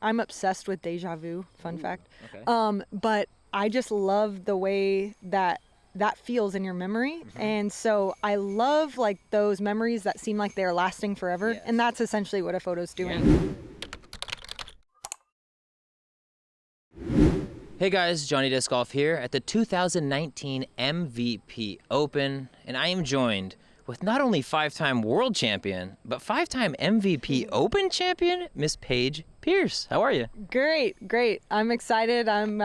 I'm obsessed with deja vu, fun fact. Okay. But I just love the way that feels in your memory. And so I love like those memories that seem like they're lasting forever. Yes. And that's essentially what a photo's doing. Hey guys, Johnny Disc Golf here at the 2019 MVP Open, and I am joined with not only 5-time world champion, but 5-time MVP Open champion, Miss Paige Pierce. How are you? Great. I'm excited. I'm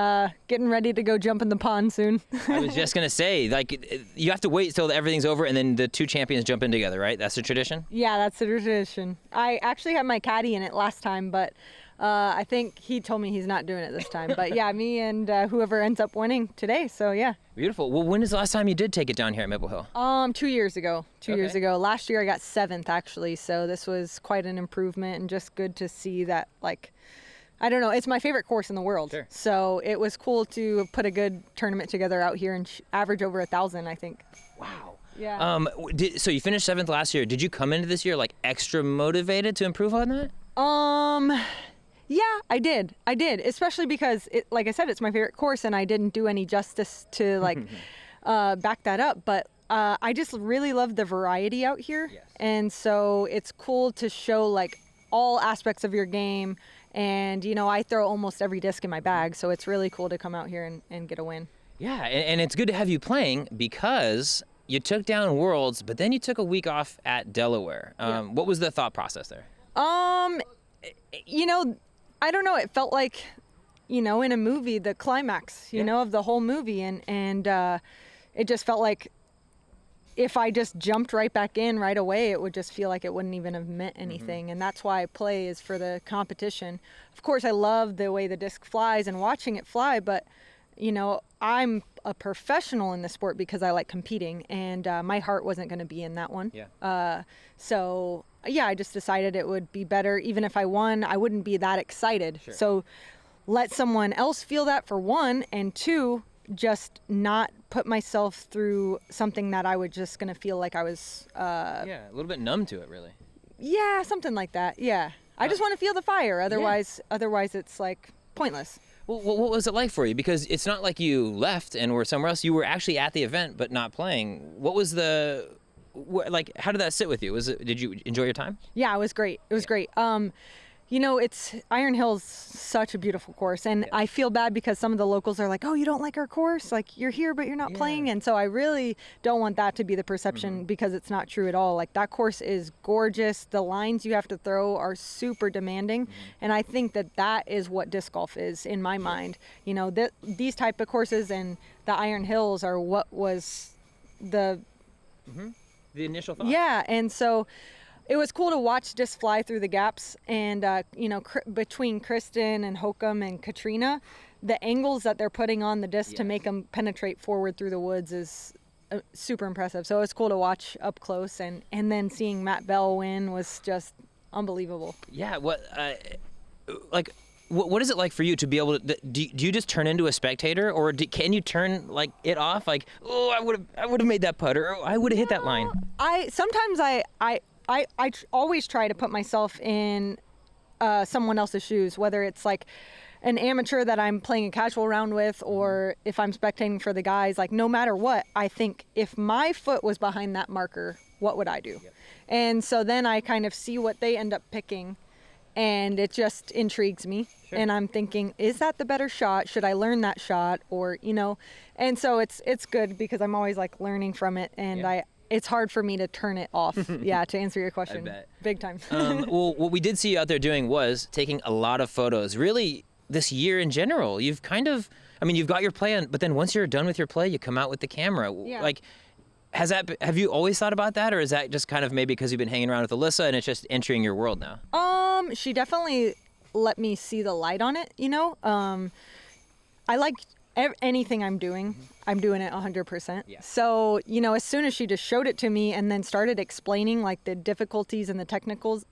getting ready to go jump in the pond soon. I was just gonna say, like, you have to wait till everything's over and then the two champions jump in together, right? That's the tradition? Yeah, that's the tradition. I actually had my caddy in it last time, but I think he told me he's not doing it this time. But yeah, me and whoever ends up winning today. So yeah. Beautiful. Well, when is the last time you did take it down here at Maple Hill? 2 years ago. 2 years ago. Last year I got 7th actually. So this was quite an improvement and just good to see that, like, I don't know, it's my favorite course in the world. Sure. So it was cool to put a good tournament together out here and average over 1,000, I think. Wow. Yeah. So you finished 7th last year. Did you come into this year like extra motivated to improve on that? Yeah, I did, especially because like I said, it's my favorite course and I didn't do any justice to like back that up, but I just really love the variety out here. Yes. And so it's cool to show like all aspects of your game, and you know, I throw almost every disc in my bag, so it's really cool to come out here and get a win. Yeah, and it's good to have you playing because you took down Worlds, but then you took a week off at Delaware. What was the thought process there? You know, I don't know, it felt like, you know, in a movie, the climax, you know, of the whole movie, and it just felt like if I just jumped right back in right away, it would just feel like it wouldn't even have meant anything. And that's why I play, is for the competition. Of course, I love the way the disc flies and watching it fly, but you know, I'm a professional in the sport because I like competing, and my heart wasn't going to be in that one. Yeah. So yeah, I just decided it would be better, even if I won, I wouldn't be that excited. Sure. So let someone else feel that, for one, and two, just not put myself through something that I was just going to feel like I was Yeah, a little bit numb to it, really. yeah, something like that. Yeah. I just want to feel the fire. Otherwise it's like pointless. Well, what was it like for you? Because it's not like you left and were somewhere else. You were actually at the event, but not playing. What was like, how did that sit with you? Did you enjoy your time? Yeah, it was great. It was great. You know, Iron Hill's such a beautiful course, and I feel bad because some of the locals are like, "Oh, you don't like our course? Like, you're here, but you're not playing." And so I really don't want that to be the perception, because it's not true at all. Like, that course is gorgeous. The lines you have to throw are super demanding, and I think that is what disc golf is in my mind. You know, these type of courses and the Iron Hills are what was the initial thought. Yeah, and so it was cool to watch disc fly through the gaps, and you know, between Kristen and Hokum and Katrina, the angles that they're putting on the disc to make them penetrate forward through the woods is super impressive. So it's cool to watch up close, and then seeing Matt Bell win was just unbelievable. Yeah. What is it like for you to be able to? Do you just turn into a spectator, or can you turn like it off? Like, oh, I would have made that putter. Or I would have hit that line. Sometimes I always try to put myself in someone else's shoes, whether it's like an amateur that I'm playing a casual round with, or if I'm spectating for the guys. Like, no matter what, I think if my foot was behind that marker, what would I do? Yep. And so then I kind of see what they end up picking, and it just intrigues me. Sure. And I'm thinking, is that the better shot? Should I learn that shot? Or, you know, and so it's good because I'm always like learning from it, and it's hard for me to turn it off. Yeah, to answer your question. I bet. Big time. Well, what we did see you out there doing was taking a lot of photos. Really, this year in general, you've you've got your play, but then once you're done with your play, you come out with the camera. Yeah. Like, have you always thought about that, or is that just kind of maybe because you've been hanging around with Alyssa and it's just entering your world now? She definitely let me see the light on it, you know? I like anything I'm doing, I'm doing it 100%. Yeah. So, you know, as soon as she just showed it to me and then started explaining like the difficulties and the technical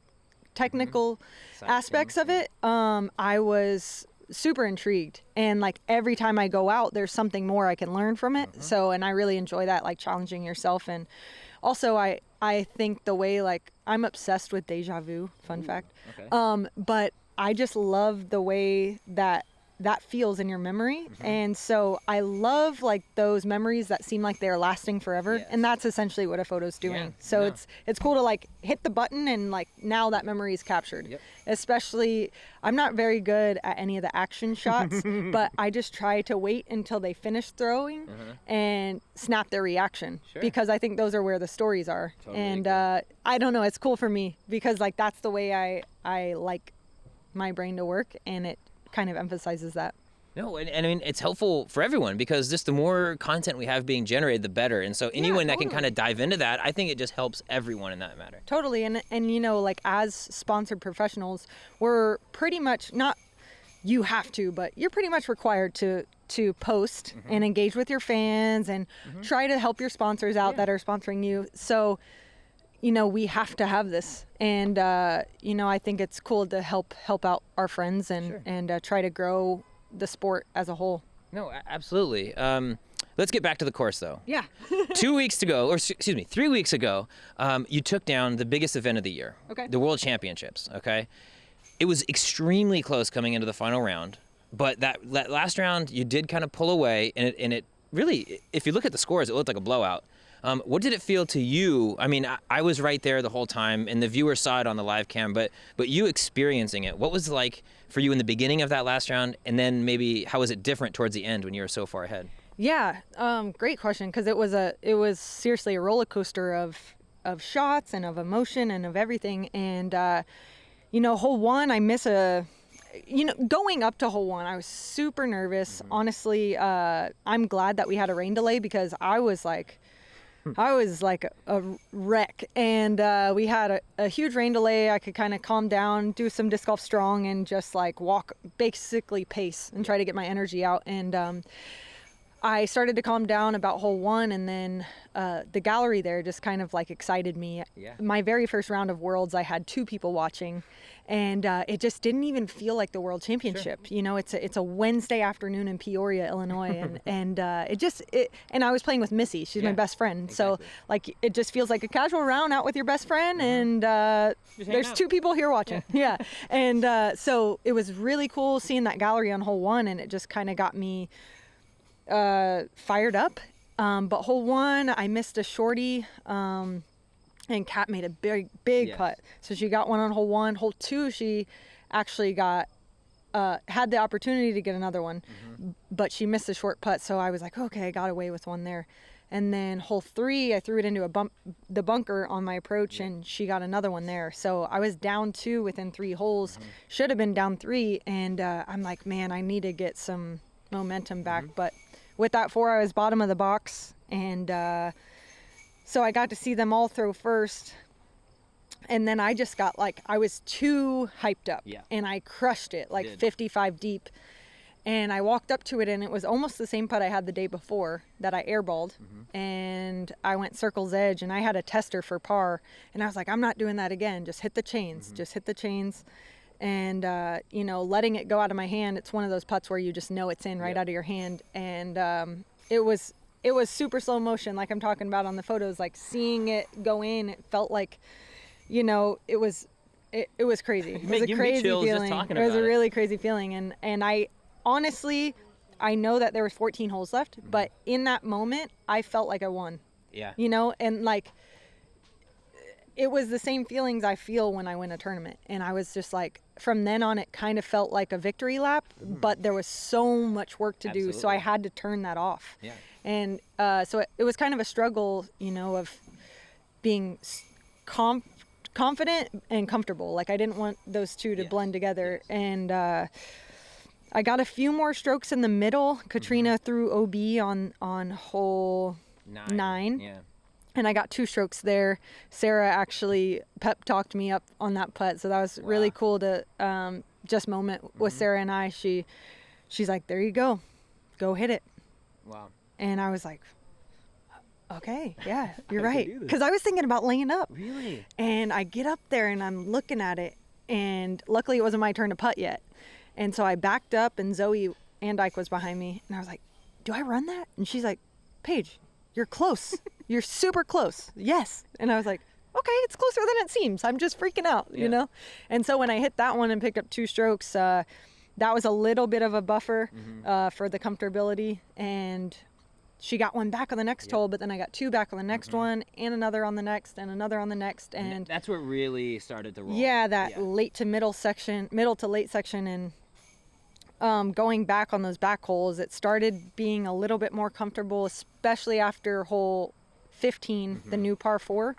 aspects of it, I was super intrigued. And like every time I go out, there's something more I can learn from it. So, and I really enjoy that, like challenging yourself. And also I think the way, like, I'm obsessed with deja vu, fun fact. Okay. But I just love the way that feels in your memory. And so I love like those memories that seem like they're lasting forever. Yes. And that's essentially what a photo's doing. Yeah, So no. it's cool to like hit the button and like now that memory is captured. Yep. Especially, I'm not very good at any of the action shots, but I just try to wait until they finish throwing and snap their reaction. Sure. Because I think those are where the stories are. Totally And agree. I don't know, it's cool for me because like that's the way I like my brain to work, and it kind of emphasizes that. No, and I mean, it's helpful for everyone because just the more content we have being generated, the better. And so anyone that can totally. kind of dive into that, I think it just helps everyone in that matter. Totally. And you know, like as sponsored professionals, we're pretty much not, you have to, but you're pretty much required to post and engage with your fans and try to help your sponsors out that are sponsoring you. So, you know, we have to have this. And, you know, I think it's cool to help out our friends and try to grow the sport as a whole. No, absolutely. Let's get back to the course, though. Yeah. 2 weeks ago, or excuse me, 3 weeks ago, you took down the biggest event of the year, Okay. the World Championships, okay? It was extremely close coming into the final round, but that last round, you did kind of pull away, and it really, if you look at the scores, it looked like a blowout. What did it feel to you? I mean, I was right there the whole time, and the viewers saw it on the live cam, but you experiencing it, what was it like for you in the beginning of that last round, and then maybe how was it different towards the end when you were so far ahead? Yeah, great question, because it was seriously a roller coaster of shots and of emotion and of everything. And you know, hole one, going up to hole one, I was super nervous. Honestly, I'm glad that we had a rain delay because I was like a wreck. And we had a huge rain delay. I could kind of calm down, do some disc golf strong, and just like walk, basically pace and try to get my energy out. And I started to calm down about hole one, and then the gallery there just kind of like excited me. Yeah. My very first round of Worlds, I had 2 people watching, and it just didn't even feel like the World Championship. Sure. You know, it's a Wednesday afternoon in Peoria, Illinois, and and I was playing with Missy. She's my best friend, exactly. so like it just feels like a casual round out with your best friend, and there's out. 2 people here watching. Yeah, and so it was really cool seeing that gallery on hole one, and it just kind of got me fired up. But hole one, I missed a shorty, and Kat made a big Yes. putt. So she got one on hole one. Hole two, she actually got, had the opportunity to get another one, but she missed a short putt. So I was like, okay, I got away with one there. And then hole three, I threw it into the bunker on my approach, and she got another one there. So I was down 2 within 3 holes, should have been down 3. And I'm like, man, I need to get some momentum back. But with that 4, I was bottom of the box, and so I got to see them all throw first, and then I just got like, I was too hyped up, and I crushed it like 55 deep, and I walked up to it, and it was almost the same putt I had the day before that I airballed, and I went circle's edge, and I had a tester for par, and I was like, I'm not doing that again, just hit the chains, just hit the chains. And, you know, letting it go out of my hand, it's one of those putts where you just know it's in right out of your hand. And it was super slow motion, like I'm talking about on the photos, like seeing it go in, it felt like, you know, it was crazy. It was a crazy feeling. It was a really crazy feeling. And I honestly, I know that there was 14 holes left, but in that moment, I felt like I won. Yeah. You know, and like, it was the same feelings I feel when I win a tournament. And I was just like, from then on, it kind of felt like a victory lap, but there was so much work to do. So I had to turn that off. Yeah. And so it was kind of a struggle, you know, of being confident and comfortable. Like I didn't want those two to blend together. And I got a few more strokes in the middle. Katrina threw OB on hole 9. Yeah. And I got 2 strokes there. Sarah actually pep talked me up on that putt, so that was really cool to just moment with Sarah and I. She's like, "There you go hit it." Wow. And I was like, "Okay, yeah, you're right," because I was thinking about laying up. Really? And I get up there and I'm looking at it, and luckily it wasn't my turn to putt yet. And so I backed up, and Zoe Andike was behind me, and I was like, "Do I run that?" And she's like, "Paige, you're close. You're super close." Yes. And I was like, okay, it's closer than it seems. I'm just freaking out, you know? And so when I hit that one and picked up 2 strokes, that was a little bit of a buffer for the comfortability. And she got 1 back on the next hole, but then I got 2 back on the next one, and another on the next, and another on the next. And that's what really started to roll. Yeah, that late to middle to late section. And going back on those back holes, it started being a little bit more comfortable, especially after hole 15, the new par 4.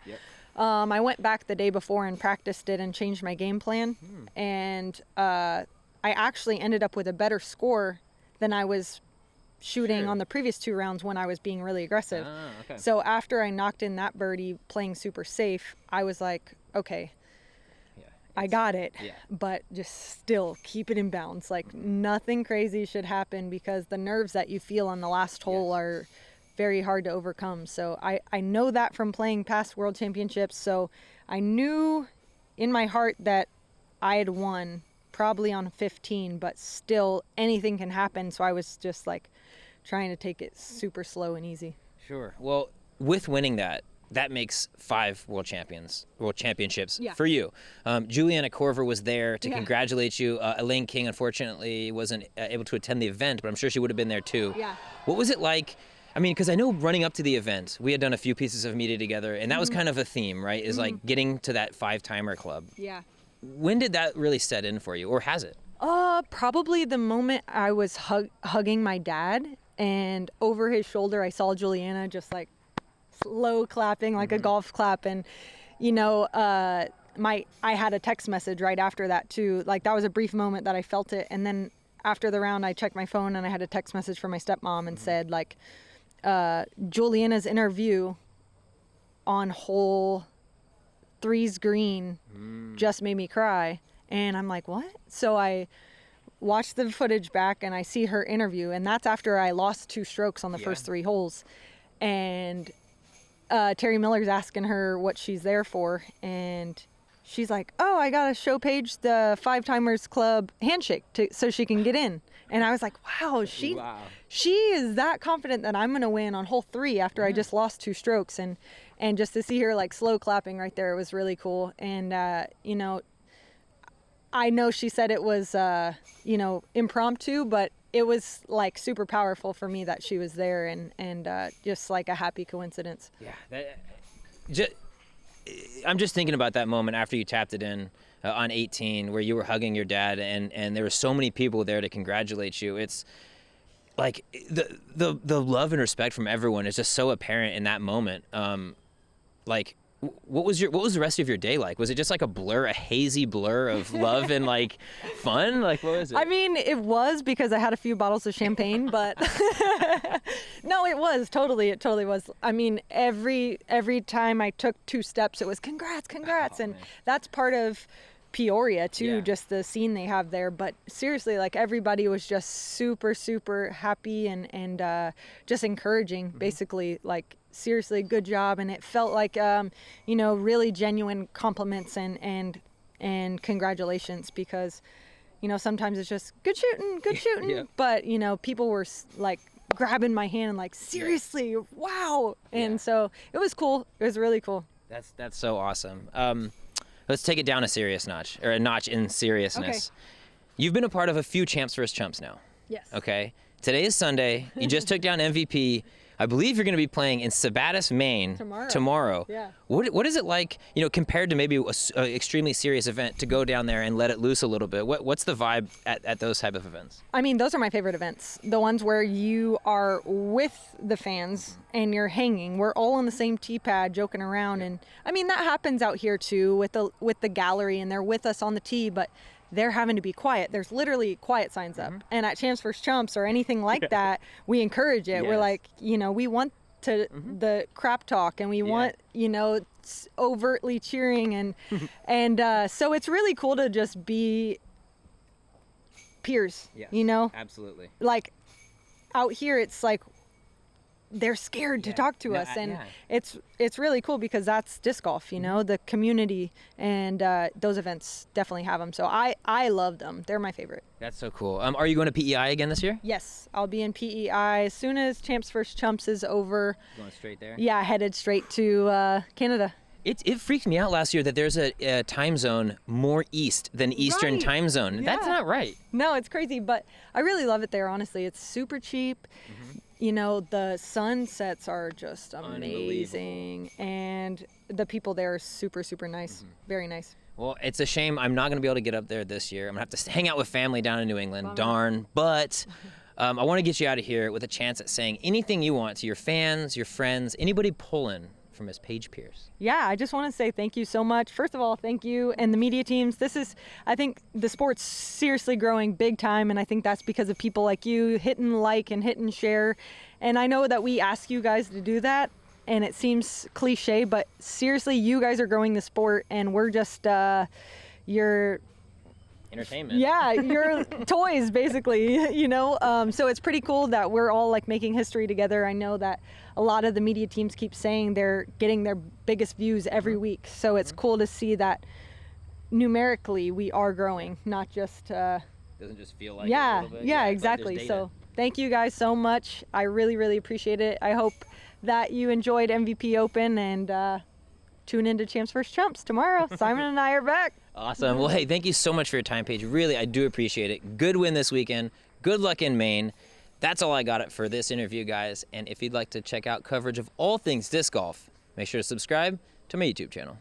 I went back the day before and practiced it and changed my game plan. And I actually ended up with a better score than I was shooting on the previous 2 rounds when I was being really aggressive. So after I knocked in that birdie playing super safe, I was like, okay, I got it, but just still keep it in bounds. Like nothing crazy should happen, because the nerves that you feel on the last hole are very hard to overcome. So I know that from playing past world championships. So I knew in my heart that I had won probably on 15, but still anything can happen. So I was just like trying to take it super slow and easy. Sure. Well, with winning that makes 5 world championships for you. Juliana Korver was there to congratulate you. Elaine King, unfortunately, wasn't able to attend the event, but I'm sure she would have been there too. What was it like? I mean, because I know running up to the event, we had done a few pieces of media together, and that was kind of a theme, right? Is like getting to that 5-timer club. When did that really set in for you, or has it? Probably the moment I was hugging my dad, and over his shoulder I saw Juliana just like slow clapping like a golf clap. And you know, I had a text message right after that too. Like that was a brief moment that I felt it. And then after the round I checked my phone and I had a text message from my stepmom and said like, Juliana's interview on hole 3's green just made me cry. And I'm like, what? So I watched the footage back and I see her interview, and that's after I lost 2 strokes on the first 3 holes. And Terry Miller's asking her what she's there for, and she's like, oh, I gotta show Paige the 5-timers club handshake so she can get in. And I was like, wow, she is that confident that I'm gonna win on hole 3 after I just lost 2 strokes. And just to see her like slow clapping right there, it was really cool. And you know, I know she said it was you know, impromptu, but it was like super powerful for me that she was there, and just like a happy coincidence. I'm just thinking about that moment after you tapped it in on 18, where you were hugging your dad, and there were so many people there to congratulate you. It's like the love and respect from everyone is just so apparent in that moment. Like, what was the rest of your day like? Was it just like a hazy blur of love and like fun? Like, what was it? I mean, it was, because I had a few bottles of champagne, but no, it was totally. It totally was. I mean, every time I took 2 steps, it was congrats, and that's part of Peoria too, just the scene they have there. But seriously, like everybody was just super, super happy and just encouraging, basically, like, seriously, good job. And it felt like, you know, really genuine compliments and congratulations, because, you know, sometimes it's just good shooting, but, you know, people were like grabbing my hand and like, seriously, wow. And so it was cool. It was really cool. That's so awesome. Let's take it down a notch in seriousness. Okay. You've been a part of a few Champs vs. Chumps now. Yes. Okay. Today is Sunday. You just took down MVP. I believe you're going to be playing in Sabattis, Maine tomorrow. Yeah. What is it like, you know, compared to maybe an extremely serious event, to go down there and let it loose a little bit? What's the vibe at those type of events? I mean, those are my favorite events. The ones where you are with the fans and you're hanging. We're all on the same tee pad joking around. And I mean, that happens out here too with the gallery, and they're with us on the tee, but they're having to be quiet. There's literally quiet signs up. And at Champs vs. Chumps or anything like that, we encourage it. We're like, you know, we want the crap talk, and we want, you know, overtly cheering, and so it's really cool to just be peers, you know? Absolutely. Like out here, it's like they're scared to talk to us, and it's really cool, because that's disc golf, you know, the community, and those events definitely have them. So I love them. They're my favorite. That's so cool. Are you going to PEI again this year? Yes, I'll be in PEI as soon as Champs vs. Chumps is over. Going straight there? Yeah, headed straight to Canada. It freaked me out last year that there's a time zone more east than Eastern Right. time zone. That's Yeah. not right. No, it's crazy, but I really love it there, honestly. It's super cheap. You know, the sunsets are just amazing. And the people there are super, super nice. Very nice. Well, it's a shame I'm not going to be able to get up there this year. I'm going to have to hang out with family down in New England. Bummer. Darn. But I want to get you out of here with a chance at saying anything you want to your fans, your friends, anybody pulling for Miss Paige Pierce. Yeah, I just want to say thank you so much. First of all, thank you and the media teams. I think the sport's seriously growing big time, and I think that's because of people like you hitting like and hitting share. And I know that we ask you guys to do that, and it seems cliche, but seriously, you guys are growing the sport, and we're just your Entertainment. yeah, your toys basically, you know. So it's pretty cool that we're all like making history together. I know that a lot of the media teams keep saying they're getting their biggest views every week. So it's cool to see that numerically we are growing, not just Doesn't just feel like it a yeah, little bit. yeah, it's like exactly. there's So thank you guys so much. I really, really appreciate it. I hope that you enjoyed MVP Open, and tune into Champs vs. Chumps tomorrow. Simon and I are back. Awesome. Well, hey, thank you so much for your time, Paige. Really, I do appreciate it. Good win this weekend. Good luck in Maine. That's all I got it for this interview, guys. And if you'd like to check out coverage of all things disc golf, make sure to subscribe to my YouTube channel.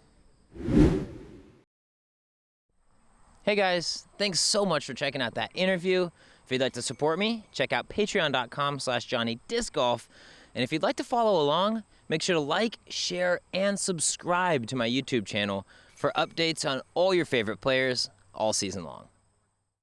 Hey guys, thanks so much for checking out that interview. If you'd like to support me, check out patreon.com/JohnnyDiscGolf. And if you'd like to follow along, make sure to like, share, and subscribe to my YouTube channel for updates on all your favorite players all season long.